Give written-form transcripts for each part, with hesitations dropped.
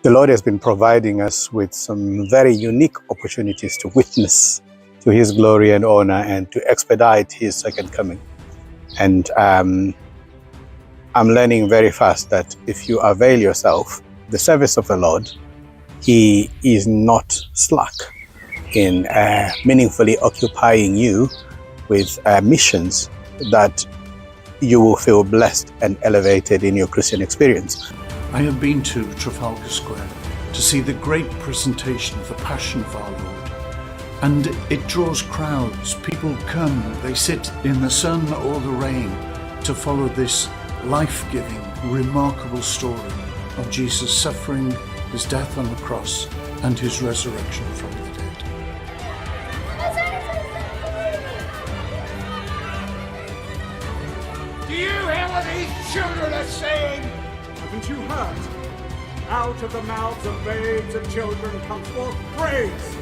The Lord has been providing us with some very unique opportunities to witness to His glory and honor and to expedite His second coming. And I'm learning very fast that if you avail yourself the service of the Lord, He is not slack in meaningfully occupying you with missions that you will feel blessed and elevated in your Christian experience. I have been to Trafalgar Square to see the great presentation of the Passion of our Lord. And it draws crowds. People come, they sit in the sun or the rain to follow this life-giving, remarkable story of Jesus' suffering, His death on the cross, and His resurrection from the dead. Do you hear what these children are saying? Haven't you heard? Out of the mouths of babes and children comes forth praise.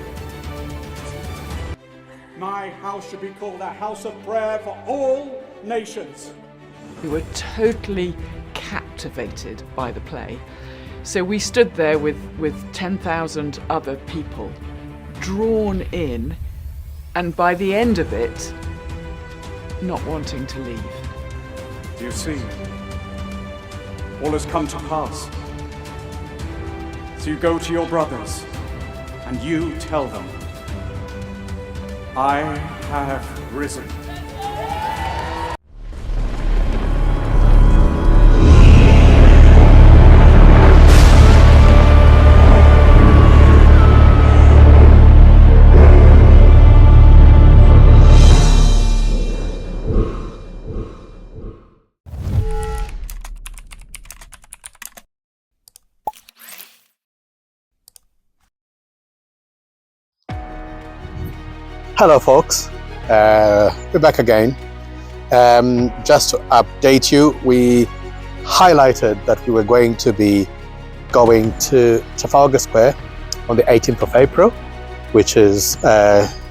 My house should be called a house of prayer for all nations. We were totally captivated by the play. So we stood there with 10,000 other people, drawn in, and by the end of it, not wanting to leave. Do you see? All has come to pass. So you go to your brothers and you tell them, I have risen. Hello folks, we're back again. Just to update you, we highlighted that we were going to be going to Trafalgar Square on the 18th of April, which is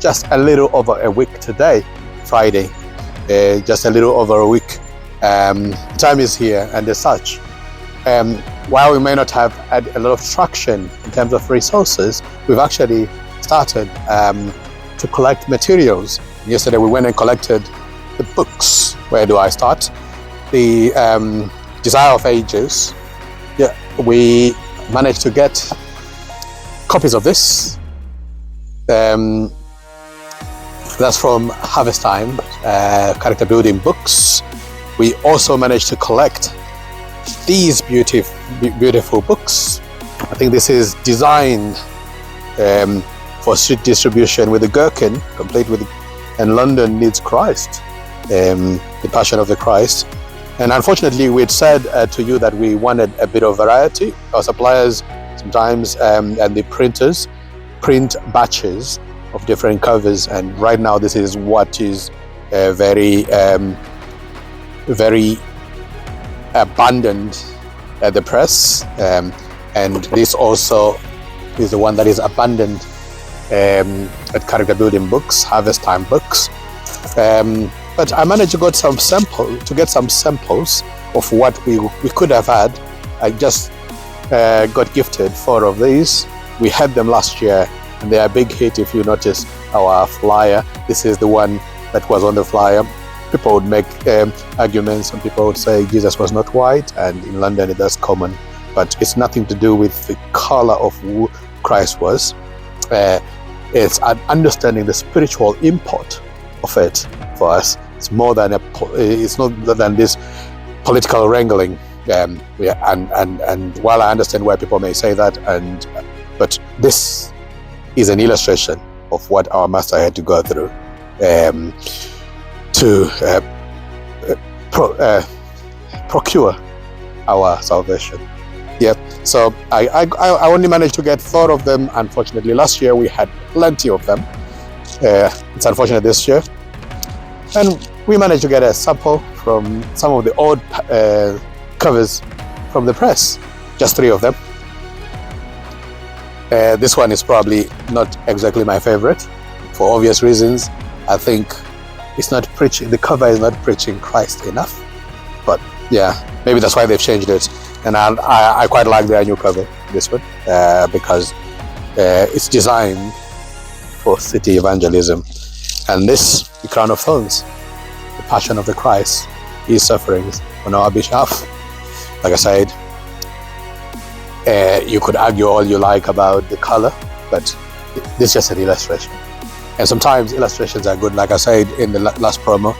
just a little over a week today, Friday, just a little over a week. Time is here, and as such, while we may not have had a lot of traction in terms of resources, we've actually started to collect materials. Yesterday we went and collected the books. Where do I start? The Desire of Ages. Yeah, we managed to get copies of this. That's from Harvest Time, character building books. We also managed to collect these beautiful books. I think this is designed for street distribution with the Gherkin, complete with, and London Needs Christ, the Passion of the Christ. And unfortunately, we'd said to you that we wanted a bit of variety. Our suppliers sometimes and the printers print batches of different covers, and right now this is what is very abundant at the press, and this also is the one that is abundant at character building books, Harvest Time books. But I managed to get some samples of what we could have had. I just got gifted 4 of these. We had them last year, and they are a big hit. If you notice our flyer, this is the one that was on the flyer. People would make arguments, and people would say Jesus was not white, and in London that's common. But it's nothing to do with the color of who Christ was. It's understanding the spiritual import of it for us. It's more than it's not than this political wrangling. And while I understand why people may say that, but this is an illustration of what our Master had to go through to procure our salvation. Yeah, so I only managed to get 4 of them. Unfortunately, last year we had plenty of them. It's unfortunate this year. And we managed to get a sample from some of the old covers from the press, just 3 of them. This one is probably not exactly my favorite, for obvious reasons. I think it's not preaching, the cover is not preaching Christ enough. But yeah, maybe that's why they've changed it. And I quite like their new cover, this one, because it's designed for city evangelism. And this, the crown of thorns, the passion of the Christ, his sufferings on our behalf. Like I said, you could argue all you like about the color, but this is just an illustration. And sometimes illustrations are good. Like I said in the last promo,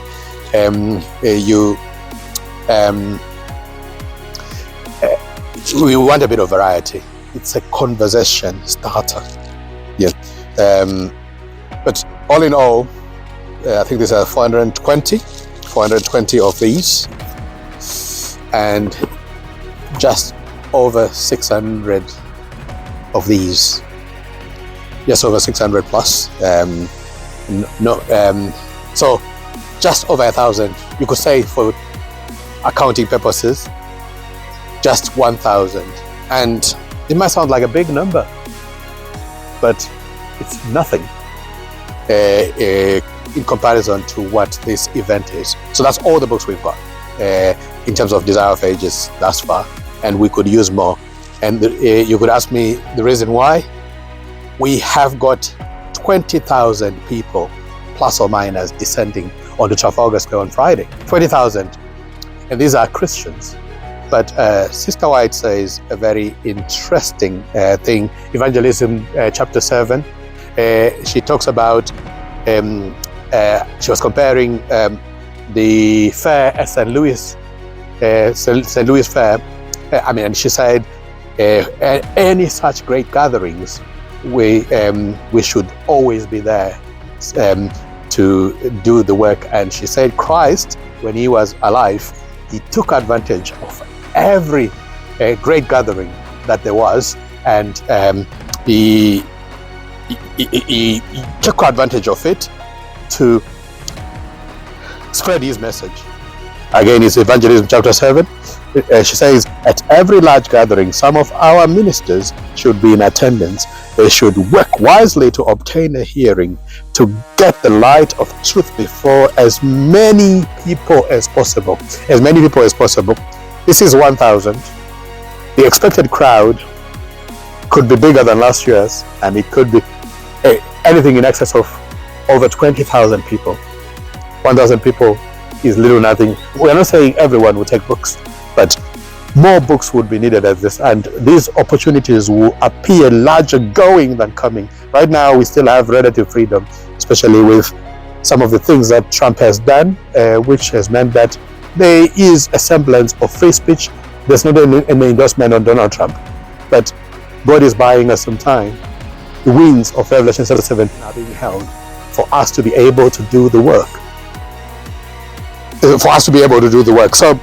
we want a bit of variety. It's a conversation starter. Yeah. But all in all, I think there's 420 of these, and just over 600 of these. Just over 600 plus. So just over 1,000. You could say, for accounting purposes, just 1,000. And it might sound like a big number, but it's nothing in comparison to what this event is. So that's all the books we've got in terms of Desire of Ages thus far, and we could use more. And you could ask me the reason why. We have got 20,000 people, plus or minus, descending onto Trafalgar Square on Friday. 20,000. And these are Christians. But Sister White says a very interesting thing. Evangelism, chapter 7. She talks about, she was comparing the fair at St. Louis Fair. And she said, any such great gatherings, we should always be there to do the work. And she said Christ, when he was alive, he took advantage of every great gathering that there was, and he took advantage of it to spread his message. Again, it's Evangelism chapter 7. She says, at every large gathering, some of our ministers should be in attendance. They should work wisely to obtain a hearing, to get the light of truth before as many people as possible. As many people as possible. This is 1,000. The expected crowd could be bigger than last year's, and it could be anything in excess of over 20,000 people. 1,000 people is little nothing. We're not saying everyone will take books, but more books would be needed as this, and these opportunities will appear larger going than coming. Right now, we still have relative freedom, especially with some of the things that Trump has done, which has meant that there is a semblance of free speech. There's not an endorsement on Donald Trump, but God is buying us some time. The winds of Revelation 7 are being held for us to be able to do the work. So,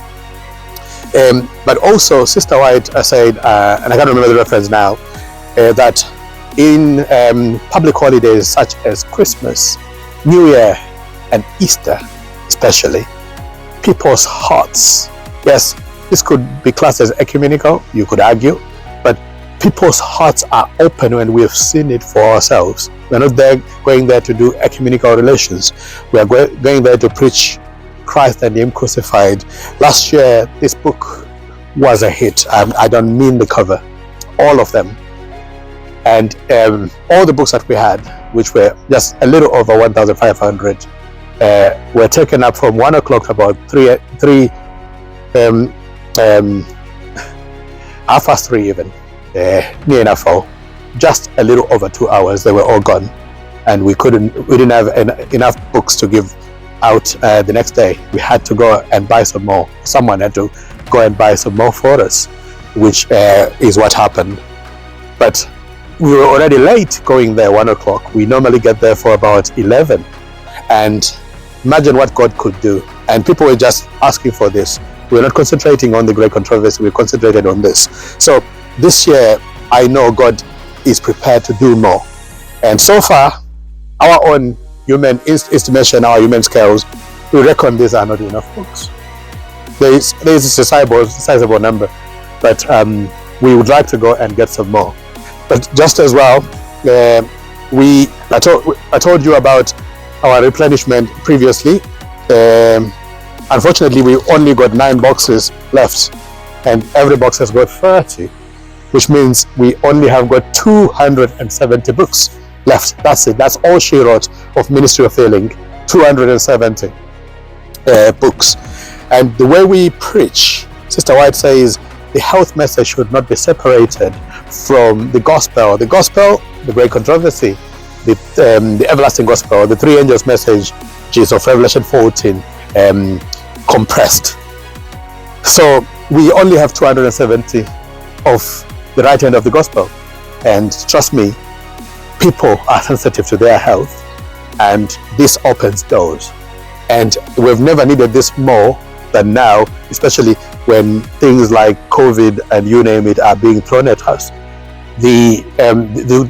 but also Sister White said, and I can't remember the reference now, that in public holidays such as Christmas, New Year, and Easter especially, people's hearts, yes, this could be classed as ecumenical, you could argue, but people's hearts are open when we have seen it for ourselves. We're not going there to do ecumenical relations. We are going there to preach Christ and Him crucified. Last year, this book was a hit. I don't mean the cover, all of them. And all the books that we had, which were just a little over 1,500, were taken up from 1 o'clock to about 3:30 even, near enough, just a little over 2 hours. They were all gone, and we didn't have enough books to give out the next day. We had to go and buy some more. Someone had to go and buy some more for us, which is what happened. But we were already late going there 1 o'clock. We normally get there for about 11. And imagine what God could do. And people were just asking for this. We're not concentrating on the great controversy, we concentrated on this. So this year, I know God is prepared to do more. And so far, our own human estimation, our human scales, we reckon these are not enough books. There is a sizable number, but we would like to go and get some more. But just as well, I told you about our replenishment previously. Unfortunately, we only got 9 boxes left, and every box has got 30, which means we only have got 270 books left. That's it. That's all she wrote of Ministry of Healing, 270 books. And the way we preach, Sister White says, the health message should not be separated from the gospel. The gospel, the great controversy, the everlasting gospel, the three angels' messages of Revelation 14, compressed. So we only have 270 of the right end of the gospel. And trust me, people are sensitive to their health, and this opens doors. And we've never needed this more than now, especially when things like COVID and you name it are being thrown at us. The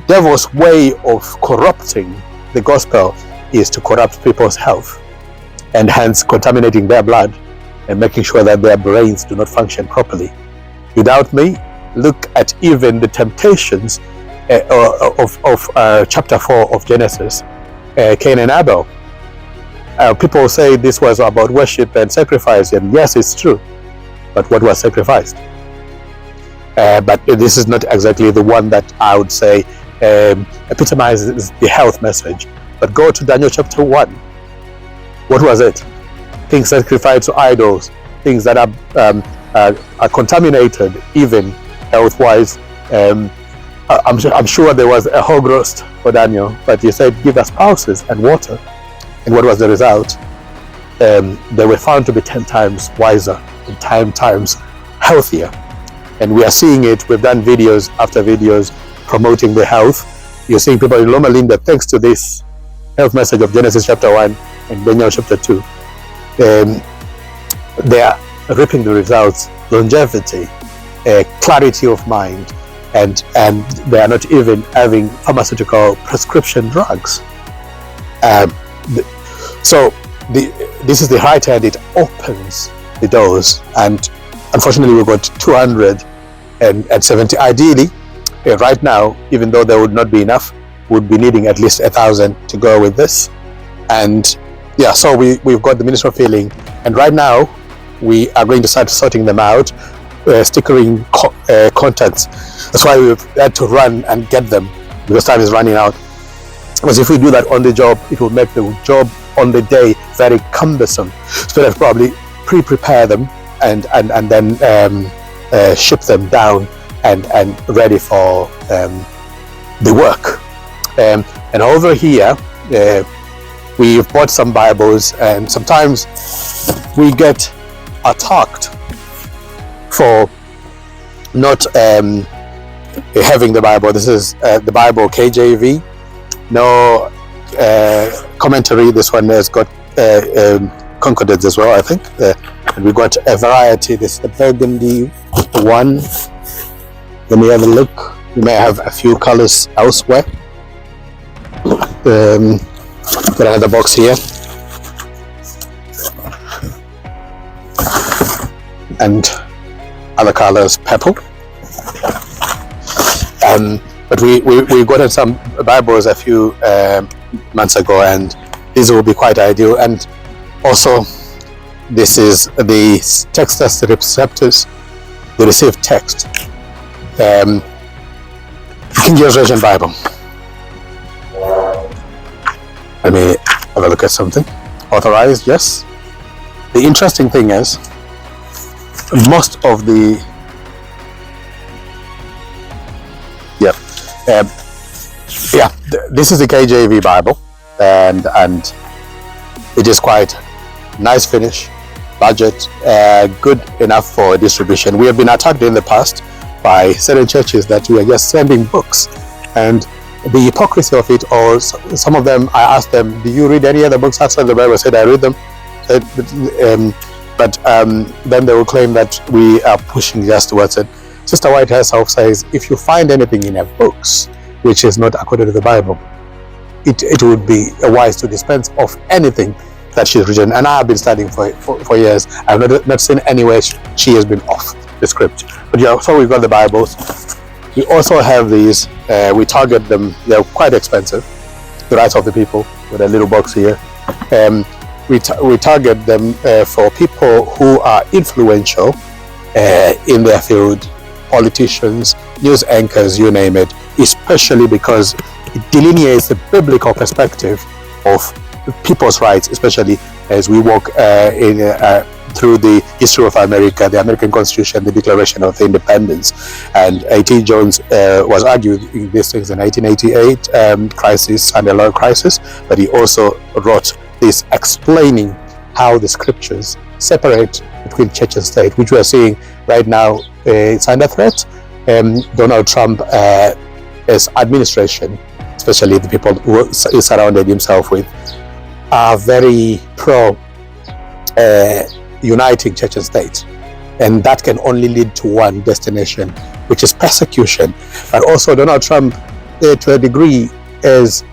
devil's way of corrupting the gospel is to corrupt people's health, and hence contaminating their blood and making sure that their brains do not function properly. You doubt me? Look at even the temptations of chapter 4 of Genesis, Cain and Abel. People say this was about worship and sacrifice, and yes, it's true, but what was sacrificed? But this is not exactly the one that I would say epitomizes the health message. But go to Daniel chapter 1. What was it? Things sacrificed to idols, things that are contaminated, even health-wise. I'm sure there was a hog roast for Daniel, but he said, give us pulses and water. And what was the result? They were found to be 10 times wiser and 10 times healthier. And we are seeing it. We've done videos after videos promoting the health. You're seeing people in Loma Linda, thanks to this health message of Genesis chapter 1 and Daniel chapter 2. They are reaping the results, longevity, clarity of mind, and they are not even having pharmaceutical prescription drugs. So this is the right hand. It opens the doors, and unfortunately we've got 270. Ideally, right now, even though there would not be enough, would be needing at least 1,000 to go with this. And yeah, so we've got the Ministry of Healing, and right now we are going to start sorting them out, stickering contacts. That's why we've had to run and get them, because time is running out. Because if we do that on the job, it will make the job on the day very cumbersome. So let's probably prepare them and then ship them down and ready for the work. And over here, we've bought some Bibles, and sometimes we get attacked for not having the Bible. This is the Bible KJV. No commentary. This one has got concordance as well, I think. And we got a variety. This is the burgundy one. Let me have a look. You may have a few colors elsewhere. Got another box here. And other colors, purple. But we got some Bibles a few months ago, and these will be quite ideal. And also, this is the Textus Receptus, the received text, King James Version Bible. Let me have a look at something. Authorized, yes. The interesting thing is, most of the this is the KJV Bible, and it is quite nice finish, budget, good enough for distribution. We have been attacked in the past by certain churches that we are just sending books, and the hypocrisy of it, or some of them, I asked them, do you read any other books outside the Bible? I said, I read them. But then they will claim that we are pushing just towards it. Sister White herself says, if you find anything in her books which is not according to the Bible, it would be wise to dispense of anything that she's written. And I have been studying for years. I've not seen anywhere she has been off the script. But yeah, so we've got the Bibles. We also have these. We target them. They're quite expensive. The Rights of the People, with a little box here. We target them for people who are influential in their field, politicians, news anchors, you name it, especially because it delineates the biblical perspective of people's rights, especially as we walk through the history of America, the American Constitution, the Declaration of Independence. And A.T. Jones was arguing these things in 1988 crisis and the Loud crisis, but he also wrote this explaining how the scriptures separate between church and state, which we are seeing right now. It's under threat. Donald Trump, his administration, especially the people who he surrounded himself with, are very pro uniting church and state, and that can only lead to one destination, which is persecution. But also Donald Trump, to a degree, is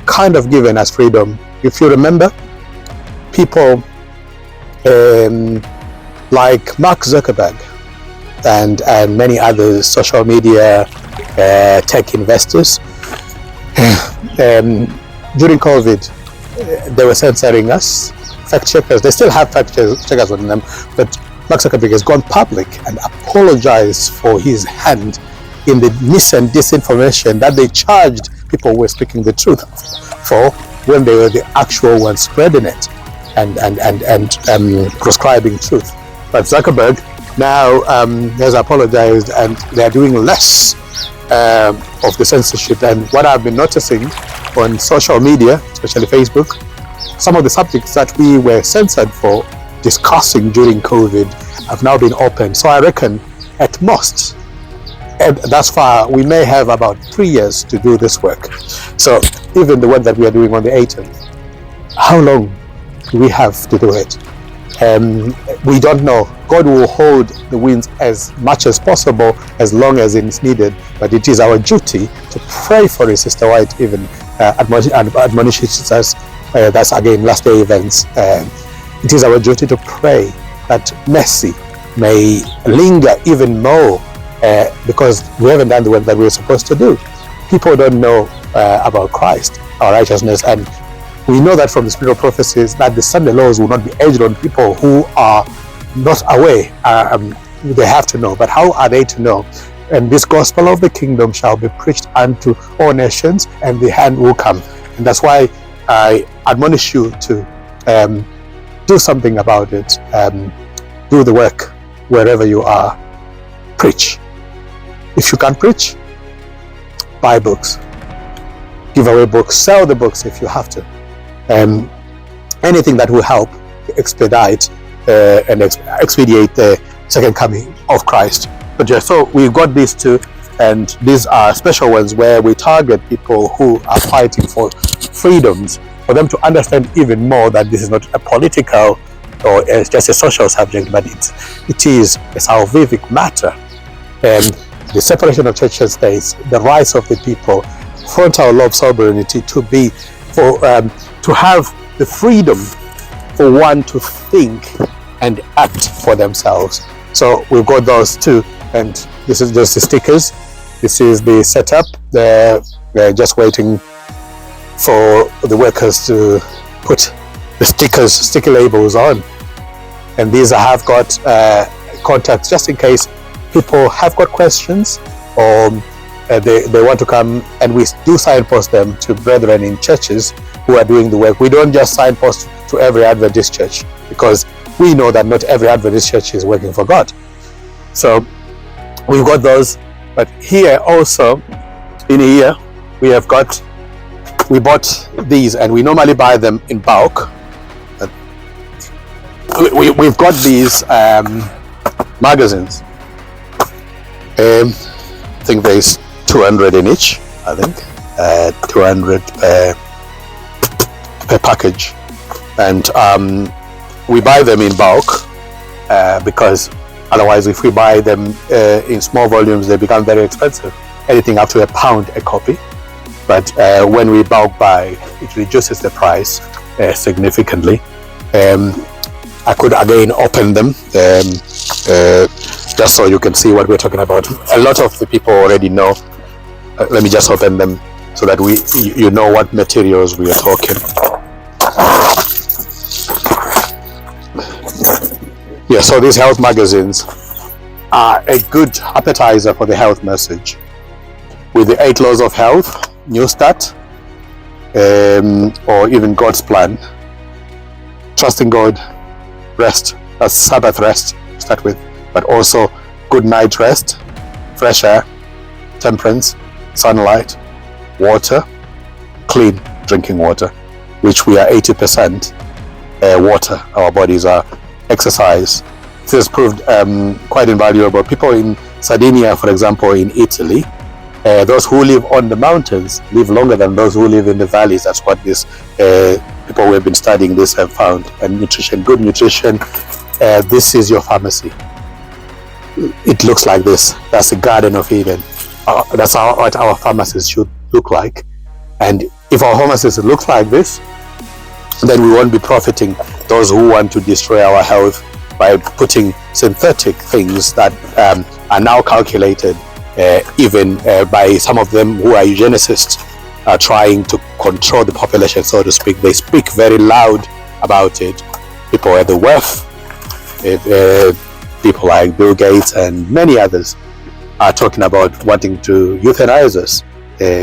kind of given us freedom. If you remember, people like Mark Zuckerberg and many other social media tech investors, during COVID, they were censoring us. Fact checkers, they still have fact checkers on them, but Mark Zuckerberg has gone public and apologized for his hand in the mis and disinformation that they charged people who were speaking the truth for, when they were the actual ones spreading it and prescribing truth. But Zuckerberg now has apologized, and they are doing less of the censorship. And what I've been noticing on social media, especially Facebook, some of the subjects that we were censored for discussing during COVID have now been opened. So I reckon at most, and thus far, we may have about 3 years to do this work. So even the work that we are doing on the 18th, how long do we have to do it? We don't know. God will hold the winds as much as possible, as long as it's needed. But it is our duty to pray for it. Sister White even admonishes us. That's again last day events. It is our duty to pray that mercy may linger even more, because we haven't done the work that we're supposed to do. People don't know about Christ, our righteousness, and we know that from the spiritual prophecies that the Sunday laws will not be edged on people who are not aware. They have to know, but how are they to know? And this gospel of the kingdom shall be preached unto all nations, and the hand will come. And that's why I admonish you to do something about it. Do the work wherever you are. Preach. If you can't preach, buy books, give away books, sell the books if you have to. Anything that will help expedite and expedite the second coming of Christ. But yeah, so we've got these two, and these are special ones where we target people who are fighting for freedoms, for them to understand even more that this is not a political or it's just a social subject, but it is a salvific matter. And the separation of church and states, the rights of the people, frontal law of sovereignty, to be for to have the freedom for one to think and act for themselves. So we've got those two, and this is just the stickers. This is the setup. They're just waiting for the workers to put the sticker labels on. And these I have got contacts just in case people have got questions, or they want to come, and we do signpost them to brethren in churches who are doing the work. We don't just signpost to every Adventist church, because we know that not every Adventist church is working for God. So we've got those, but here also, in here, we bought these, and we normally buy them in bulk. We've got these magazines. I think there's 200 in each. I think 200 per package, and we buy them in bulk because otherwise, if we buy them in small volumes, they become very expensive. Anything up to £1 a copy. But when we bulk buy, it reduces the price significantly. I could again open them just so you can see what we're talking about. A lot of the people already know. Let me just open them so that you know what materials we are talking. Yeah, so these health magazines, are a good appetizer for the health message, with the 8 laws of health, New Start, or even God's plan, trusting God, rest, that's Sabbath rest to start with, but also good night rest, fresh air, temperance, sunlight, water, clean drinking water, which we are 80% water. Our bodies are exercise. This has proved quite invaluable. People in Sardinia, for example, in Italy, those who live on the mountains live longer than those who live in the valleys. That's what these people who have been studying this have found. And nutrition, good nutrition. This is your pharmacy. It looks like this. That's the Garden of Eden. That's what our pharmacies should look like. And if our pharmacies look like this, then we won't be profiting those who want to destroy our health by putting synthetic things that are now calculated, even by some of them who are eugenicists, are trying to control the population, so to speak. They speak very loud about it. People at the WEF, people like Bill Gates and many others are talking about wanting to euthanize us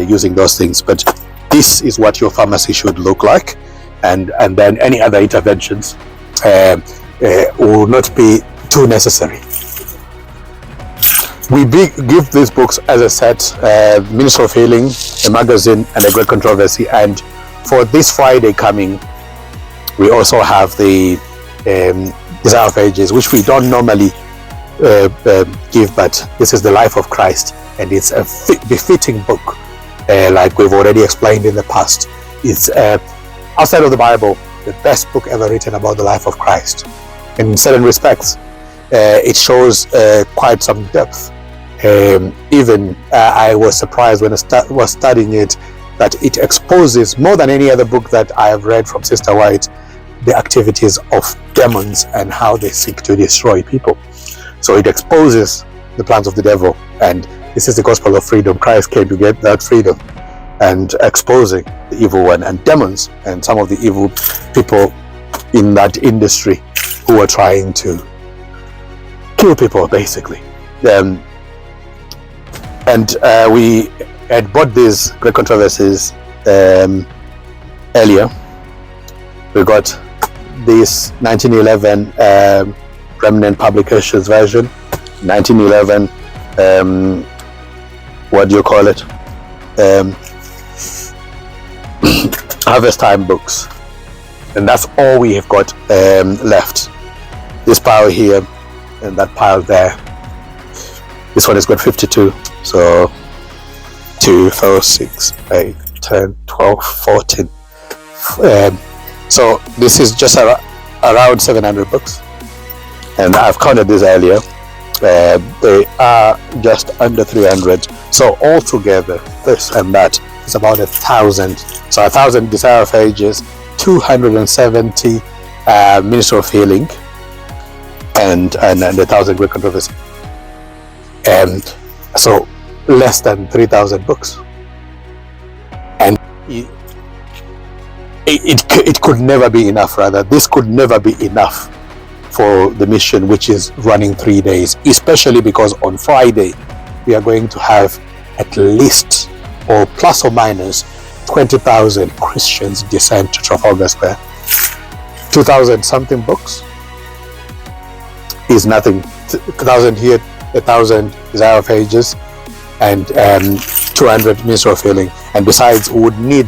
using those things. But this is what your pharmacy should look like, and then any other interventions will not be too necessary. We give these books, as I said, Ministry of Healing, a magazine, and a great controversy. And for this Friday coming, we also have the Desire of Ages, which we don't normally give, but this is the life of Christ, and it's a befitting book, like we've already explained in the past. It's outside of the Bible, the best book ever written about the life of Christ. In certain respects, it shows quite some depth. Even I was surprised when I was studying it, that it exposes more than any other book that I have read from Sister White, the activities of demons and how they seek to destroy people. So it exposes the plans of the devil, and this is the gospel of freedom. Christ came to get that freedom, and exposing the evil one and demons and some of the evil people in that industry who are trying to kill people, basically. We had bought these great controversies earlier. We got this 1911 Remnant Publications version, 1911 what do you call it, Harvest Time books, and that's all we have got left. This pile here and that pile there. This one has got 52, so 2, 4, 6, 8, 10, 12, 14. So this is just around 700 books, and I've counted this earlier. They are just under 300. So altogether, this and that is about 1,000. So 1,000 Desire of Ages, 270 Ministry of Healing, and 1,000 Great Controversy. And so less than 3,000 books. And it could never be enough, rather. This could never be enough for the mission, which is running 3 days, especially because on Friday we are going to have at least, or plus or minus, 20,000 Christians descend to Trafalgar Square. 2,000 something books is nothing. 1,000 here, 1,000 Desire of Ages, and 200 Ministry of Healing. And besides, we would need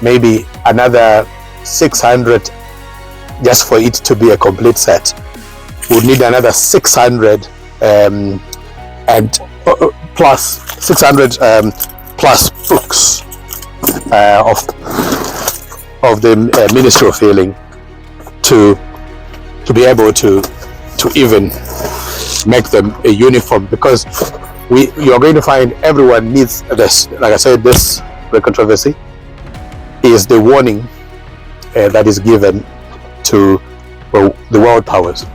maybe another 600 just for it to be a complete set. We would need another 600 and plus 600 plus books of the Ministry of Healing to be able to even make them a uniform, because you are going to find everyone needs this. Like I said, this great controversy is the warning that is given to the world powers.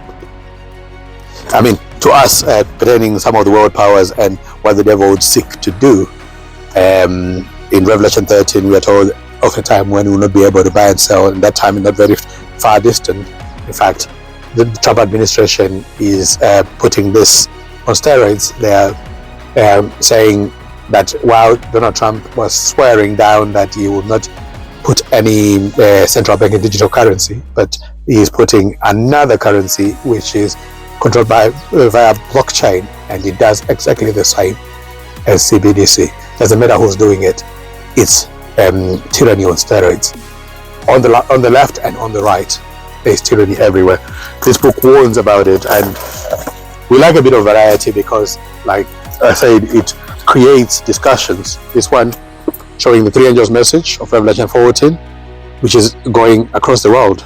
I mean, to us, pertaining some of the world powers and what the devil would seek to do. In Revelation 13, we are told of a time when we will not be able to buy and sell, and that time is not very far distant. In fact, the Trump administration is putting this on steroids. They are saying that while Donald Trump was swearing down that he will not put any central bank in digital currency, but he is putting another currency which is controlled by via blockchain, and it does exactly the same as CBDC. Doesn't matter who's doing it. It's tyranny on steroids. On the left and on the right, there's tyranny everywhere. This book warns about it, and we like a bit of variety because, like I said, it creates discussions. This one showing the three angels message of Revelation 14, which is going across the world,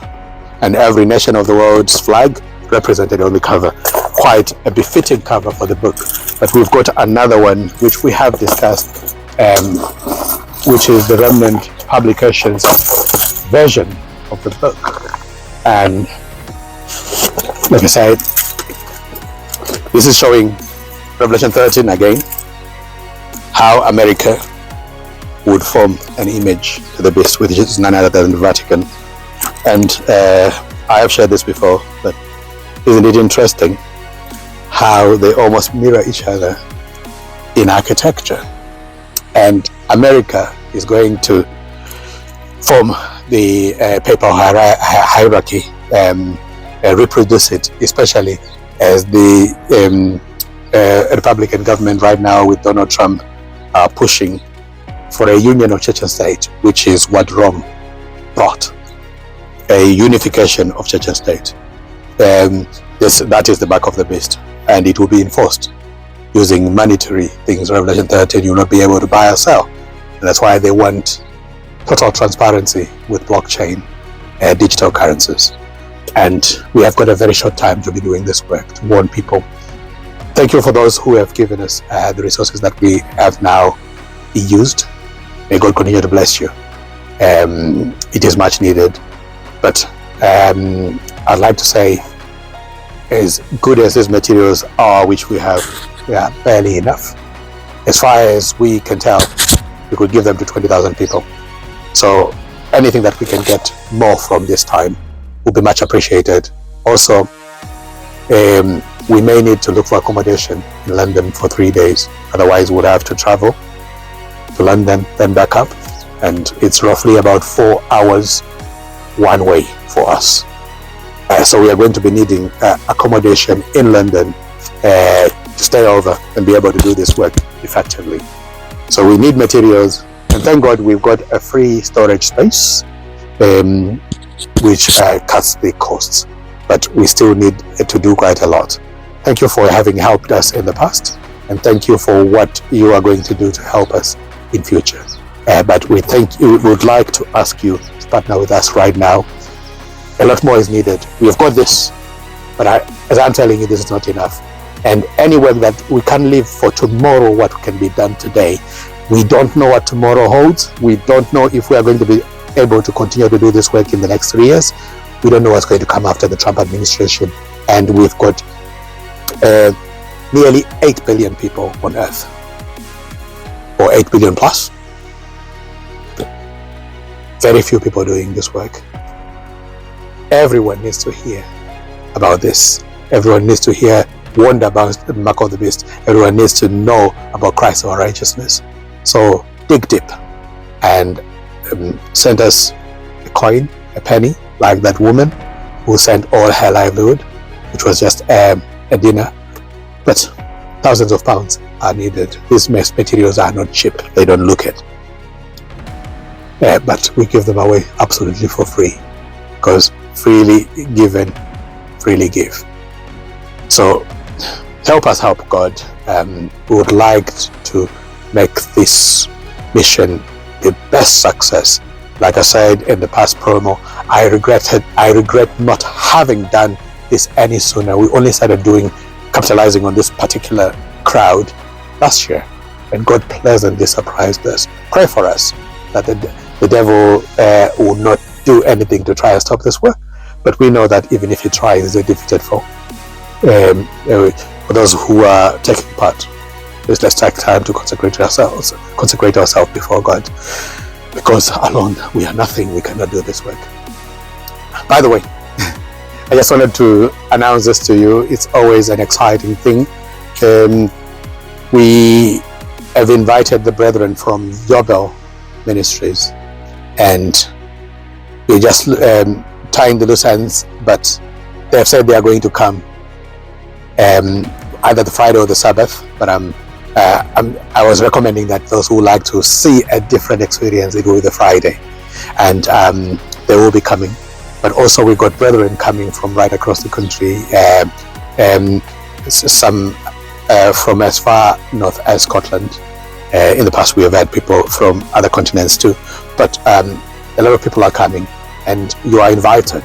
and every nation of the world's flag represented on the cover. Quite a befitting cover for the book. But we've got another one which we have discussed, which is the Remnant Publications version of the book. And like I said, this is showing Revelation 13 again, how America would form an image to the beast, which is none other than the Vatican. And I have shared this before, but isn't it interesting how they almost mirror each other in architecture? And America is going to form the papal hierarchy, reproduce it, especially as the Republican government right now with Donald Trump are pushing for a union of church and state, which is what Rome brought, a unification of church and state. That is the back of the beast, and it will be enforced using monetary things. Revelation 13, you will not be able to buy or sell, and that's why they want total transparency with blockchain, digital currencies. And we have got a very short time to be doing this work, to warn people. Thank you for those who have given us the resources that we have now used. May God continue to bless you. It is much needed, but I'd like to say, as good as these materials are, which we have barely enough. As far as we can tell, we could give them to 20,000 people. So anything that we can get more from this time will be much appreciated. Also, we may need to look for accommodation in London for 3 days. Otherwise, we'll have to travel to London, then back up. And it's roughly about 4 hours one way for us. So we are going to be needing accommodation in London to stay over and be able to do this work effectively. So we need materials, and thank God we've got a free storage space, which cuts the costs, but we still need to do quite a lot. Thank you for having helped us in the past, and thank you for what you are going to do to help us in future. But we would like to ask you to partner with us right now. A lot more is needed. We have got this, but as I'm telling you, this is not enough. And any work that we can leave for tomorrow, what can be done today, we don't know what tomorrow holds. We don't know if we are going to be able to continue to do this work in the next 3 years. We don't know what's going to come after the Trump administration. And we've got nearly 8 billion people on Earth, or 8 billion plus. Very few people doing this work. Everyone needs to hear about this. Everyone needs to hear, warned about the mark of the beast. Everyone needs to know about Christ our righteousness. So dig deep and send us a coin, a penny, like that woman who sent all her livelihood, which was just a dinner. But thousands of pounds are needed. These materials are not cheap. They don't look it. But we give them away absolutely for free, because freely given, freely give. So help us help God. We would like to make this mission the best success. Like I said in the past promo, I regret not having done this any sooner. We only started capitalizing on this particular crowd last year, and God pleasantly surprised us. Pray for us that the devil will not do anything to try and stop this work, but we know that even if he tries, he's a defeated foe. For those who are taking part, let's take time to consecrate ourselves before God, because alone we are nothing. We cannot do this work. By the way, I just wanted to announce this to you. It's always an exciting thing. We have invited the brethren from Yobel Ministries, and we're just tying the loose ends, but they have said they are going to come either the Friday or the Sabbath. But I was recommending that those who like to see a different experience, they go with the Friday, and they will be coming. But also we got brethren coming from right across the country, some from as far north as Scotland. In the past we have had people from other continents too, but a lot of people are coming, and you are invited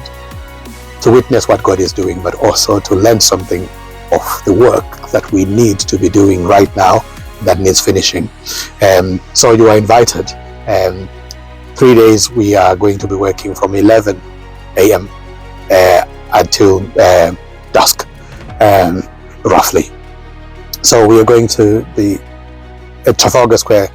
to witness what God is doing, but also to learn something of the work that we need to be doing right now that needs finishing. So you are invited. 3 days we are going to be working from 11 a.m. Until dusk, roughly. So we are going to be at Trafalgar Square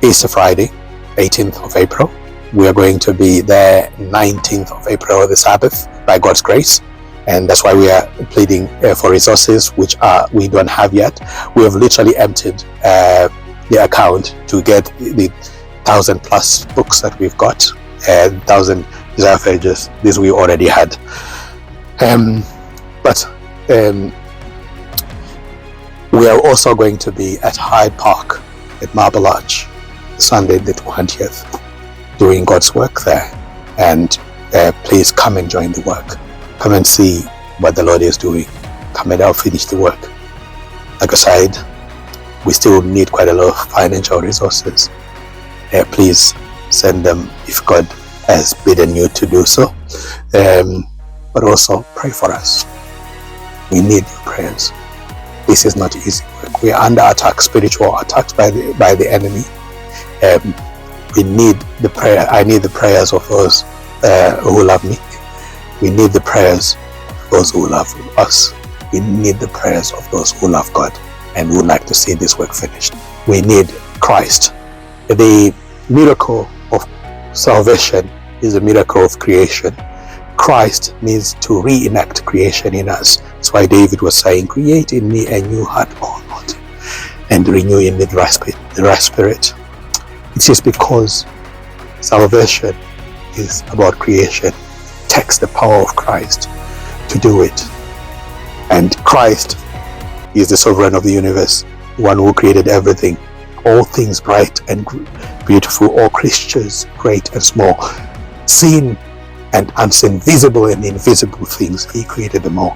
Easter Friday, 18th of April. We are going to be there 19th of April, the Sabbath, by God's grace. And that's why we are pleading for resources, which we don't have yet. We have literally emptied the account to get the 1,000+ books that we've got, 1,000 desire pages. This we already had. But we are also going to be at Hyde Park at Marble Arch Sunday the 20th, doing God's work there. And please come and join the work. Come and see what the Lord is doing. Come and help finish the work. Like I said, we still need quite a lot of financial resources. Please send them if God has bidden you to do so. But also pray for us. We need your prayers. This is not easy work. We are under attack, spiritual attacks by the enemy. We need the prayer. I need the prayers of those who love me. We need the prayers of those who love us. We need the prayers of those who love God and would like to see this work finished. We need Christ. The miracle of salvation is a miracle of creation. Christ needs to reenact creation in us. That's why David was saying, create in me a new heart, O Lord, and renew in me the right spirit. It is because salvation is about creation. It takes the power of Christ to do it. And Christ is the sovereign of the universe, the one who created everything. All things bright and beautiful, all creatures great and small, seen and unseen, visible and invisible things. He created them all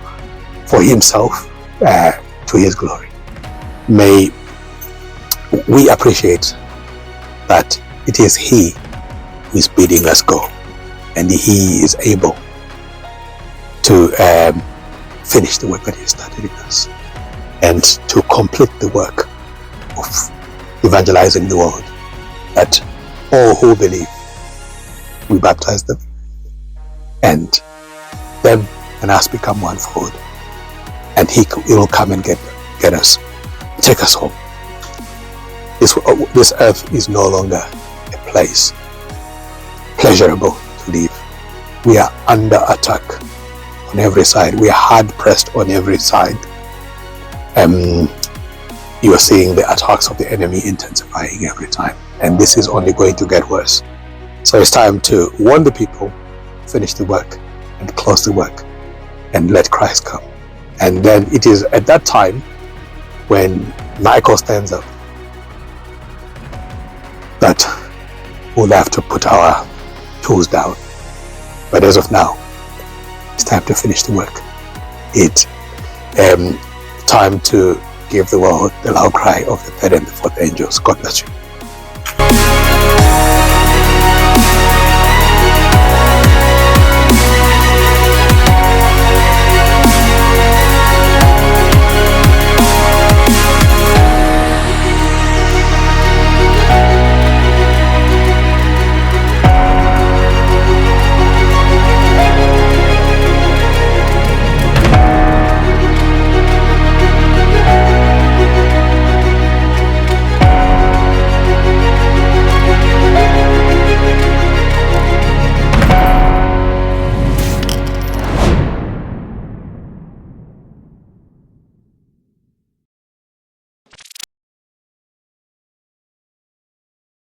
for himself, to his glory. May we appreciate that it is he who is bidding us go, and he is able to finish the work that he started in us, and to complete the work of evangelizing the world, that all who believe, we baptize them, and them and us become one fold, and he will come and get us, take us home. This earth is no longer a place pleasurable to live. We are under attack on every side. We are hard pressed on every side. You are seeing the attacks of the enemy intensifying every time, and this is only going to get worse. So it's time to warn the people, finish the work and close the work, and let Christ come. And then it is at that time when Michael stands up that we'll have to put our tools down. But as of now, it's time to finish the work. It's time to give the world the loud cry of the third and the fourth angels. God bless you.